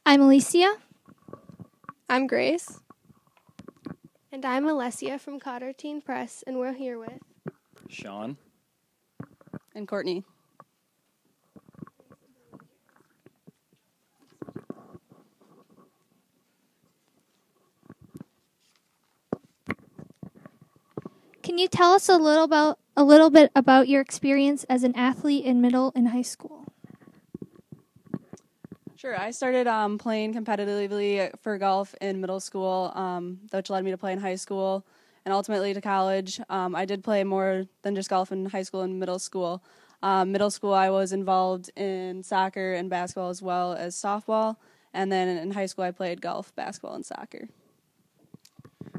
I'm Alicia. I'm Grace. And I'm Alessia from Cotter Teen Press, and we're here with Sean. And Courtney. Can you tell us a little bit about your experience as an athlete in middle and high school? Sure. I started playing competitively for golf in middle school, which led me to play in high school and ultimately to college. I did play more than just golf in high school and middle school. Middle school, I was involved in soccer and basketball as well as softball. And then in high school, I played golf, basketball, and soccer.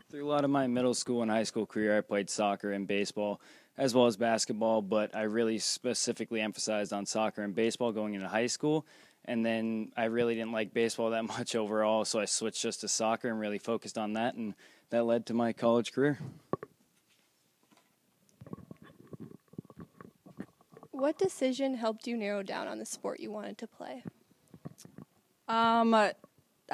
Through a lot of my middle school and high school career, I played soccer and baseball as well as basketball, but I really specifically emphasized on soccer and baseball going into high school. And then I really didn't like baseball that much overall, so I switched just to soccer and really focused on that, and that led to my college career. What decision helped you narrow down on the sport you wanted to play? I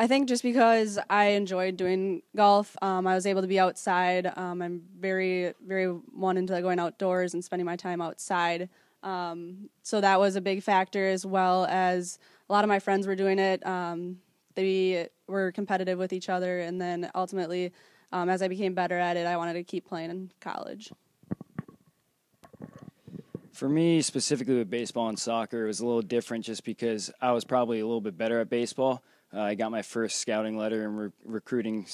think just because I enjoyed doing golf, I was able to be outside. I'm very, very one into going outdoors and spending my time outside. So that was a big factor, as well as a lot of my friends were doing it. They were competitive with each other, and then ultimately, as I became better at it, I wanted to keep playing in college. For me, specifically with baseball and soccer, it was a little different just because I was probably a little bit better at baseball. I got my first scouting letter and recruiting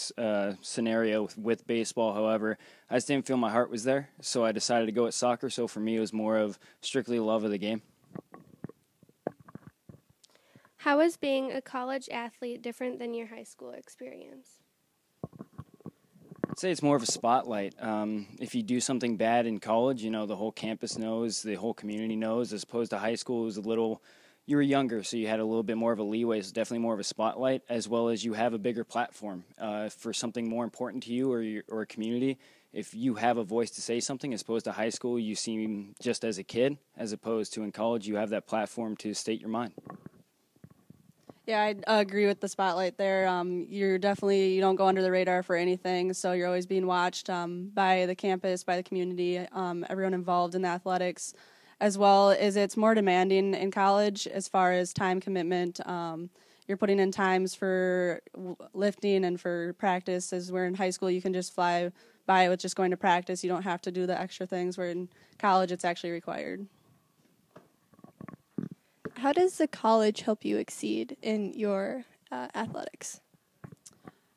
scenario with baseball. However, I just didn't feel my heart was there, so I decided to go at soccer. So for me, it was more of strictly love of the game. How is being a college athlete different than your high school experience? I'd say it's more of a spotlight. If you do something bad in college, the whole campus knows, the whole community knows, as opposed to high school, it was you were younger, so you had a little bit more of a leeway. So definitely more of a spotlight, as well as you have a bigger platform for something more important to you or a community. If you have a voice to say something, as opposed to high school, you seem just as a kid, as opposed to in college, you have that platform to state your mind. Yeah, I agree with the spotlight there. You don't go under the radar for anything, so you're always being watched by the campus, by the community, everyone involved in the athletics, as well as it's more demanding in college as far as time commitment. You're putting in times for lifting and for practice, as where in high school you can just fly by with just going to practice. You don't have to do the extra things, where in college it's actually required. How does the college help you exceed in your athletics?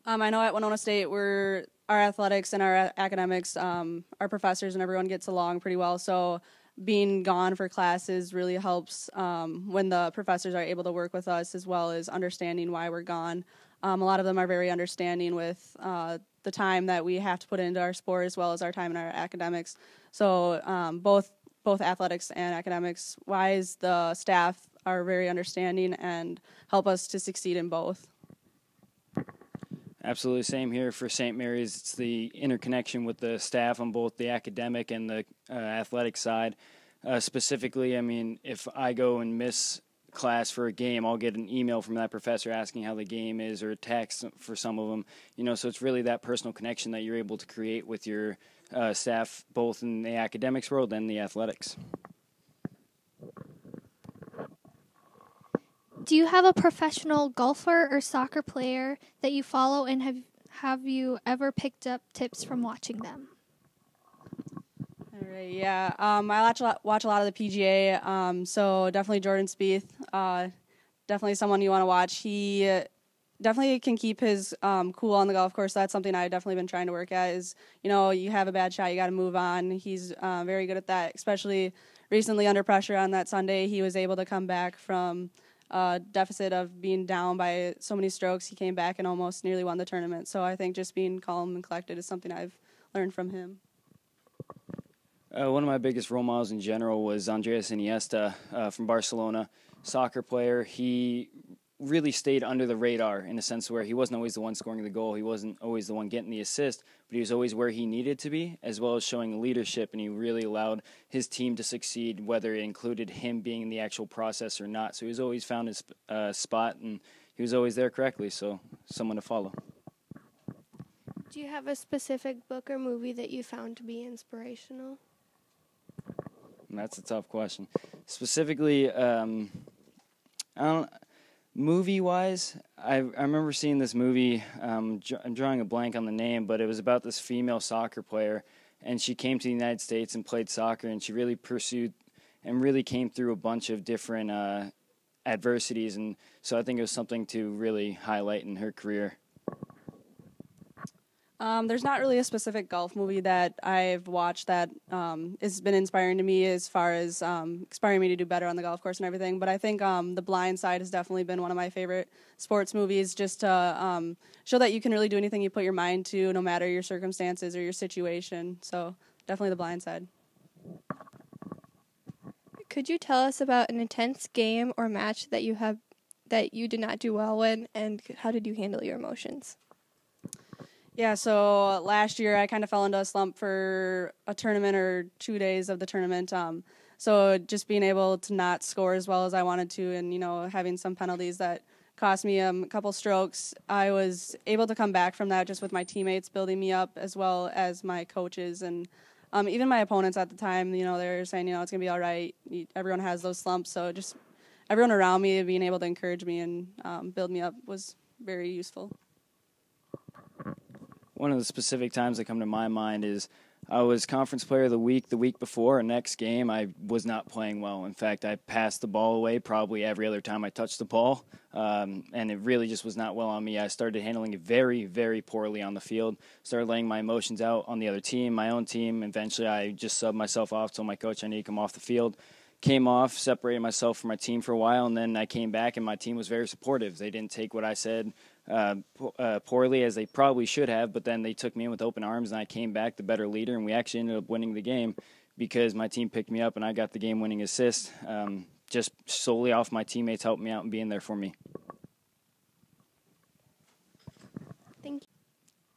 I know at Winona State, our athletics and our academics, our professors and everyone gets along pretty well. So being gone for classes really helps when the professors are able to work with us, as well as understanding why we're gone. A lot of them are very understanding with the time that we have to put into our sport, as well as our time in our academics. So both athletics and academics wise, the staff are very understanding and help us to succeed in both. Absolutely, same here for St. Mary's. It's the interconnection with the staff on both the academic and the athletic side. Specifically, if I go and miss class for a game, I'll get an email from that professor asking how the game is, or a text for some of them. So it's really that personal connection that you're able to create with your staff, both in the academics world and the athletics. Do you have a professional golfer or soccer player that you follow, and have you ever picked up tips from watching them? All right, yeah. I watch a lot of the PGA, so definitely Jordan Spieth. Definitely someone you want to watch. He definitely can keep his cool on the golf course. That's something I've definitely been trying to work at is, you have a bad shot, you got to move on. He's very good at that, especially recently under pressure on that Sunday. He was able to come back from deficit of being down by so many strokes. He came back and almost nearly won the tournament. So I think just being calm and collected is something I've learned from him. One of my biggest role models in general was Andres Iniesta from Barcelona, soccer player. He really stayed under the radar in a sense where he wasn't always the one scoring the goal. He wasn't always the one getting the assist, but he was always where he needed to be, as well as showing leadership, and he really allowed his team to succeed, whether it included him being in the actual process or not. So he's always found his spot, and he was always there correctly, so someone to follow. Do you have a specific book or movie that you found to be inspirational? And that's a tough question. Specifically, I don't. Movie-wise, I remember seeing this movie. I'm drawing a blank on the name, but it was about this female soccer player, and she came to the United States and played soccer, and she really pursued and really came through a bunch of different adversities, and so I think it was something to really highlight in her career. There's not really a specific golf movie that I've watched that has been inspiring to me as far as inspiring me to do better on the golf course and everything. But I think The Blind Side has definitely been one of my favorite sports movies, just to show that you can really do anything you put your mind to, no matter your circumstances or your situation. So definitely The Blind Side. Could you tell us about an intense game or match that you did not do well in, and how did you handle your emotions? Yeah, so last year I kind of fell into a slump for a tournament or 2 days of the tournament. So just being able to not score as well as I wanted to, and having some penalties that cost me a couple strokes, I was able to come back from that just with my teammates building me up, as well as my coaches and even my opponents at the time. They were saying, it's gonna be all right. Everyone has those slumps, so just everyone around me being able to encourage me and build me up was very useful. One of the specific times that come to my mind is I was conference player of the week before. Our next game, I was not playing well. In fact, I passed the ball away probably every other time I touched the ball, and it really just was not well on me. I started handling it very, very poorly on the field, started laying my emotions out on the other team, my own team. Eventually, I just subbed myself off, told my coach I need to come off the field. Came off, separated myself from my team for a while, and then I came back, and my team was very supportive. They didn't take what I said poorly, as they probably should have, but then they took me in with open arms, and I came back the better leader, and we actually ended up winning the game because my team picked me up, and I got the game-winning assist just solely off my teammates helping me out and being there for me. Thank you.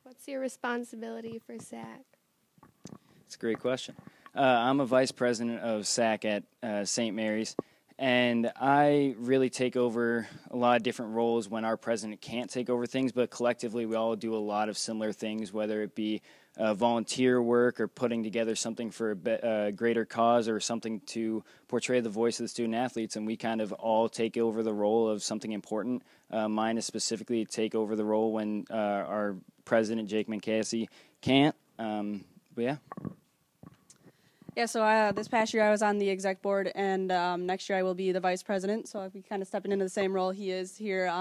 What's your responsibility for SAC? It's a great question. I'm a vice president of SAC at St. Mary's, and I really take over a lot of different roles when our president can't take over things, but collectively we all do a lot of similar things, whether it be volunteer work or putting together something for a greater cause or something to portray the voice of the student athletes, and we kind of all take over the role of something important. Mine is specifically take over the role when our president, Jake Mancassi, can't. But yeah. Yeah, so this past year I was on the exec board, and next year I will be the vice president, so I'll be kind of stepping into the same role he is here.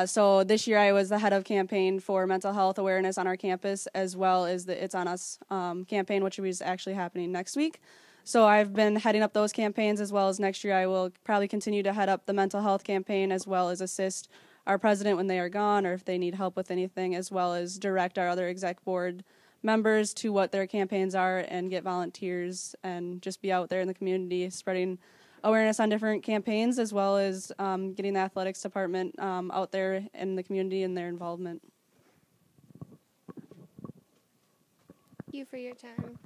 So this year I was the head of campaign for mental health awareness on our campus, as well as the It's On Us campaign, which is actually happening next week. So I've been heading up those campaigns, as well as next year I will probably continue to head up the mental health campaign, as well as assist our president when they are gone or if they need help with anything, as well as direct our other exec board members to what their campaigns are and get volunteers and just be out there in the community spreading awareness on different campaigns, as well as getting the athletics department out there in the community and their involvement. Thank you for your time.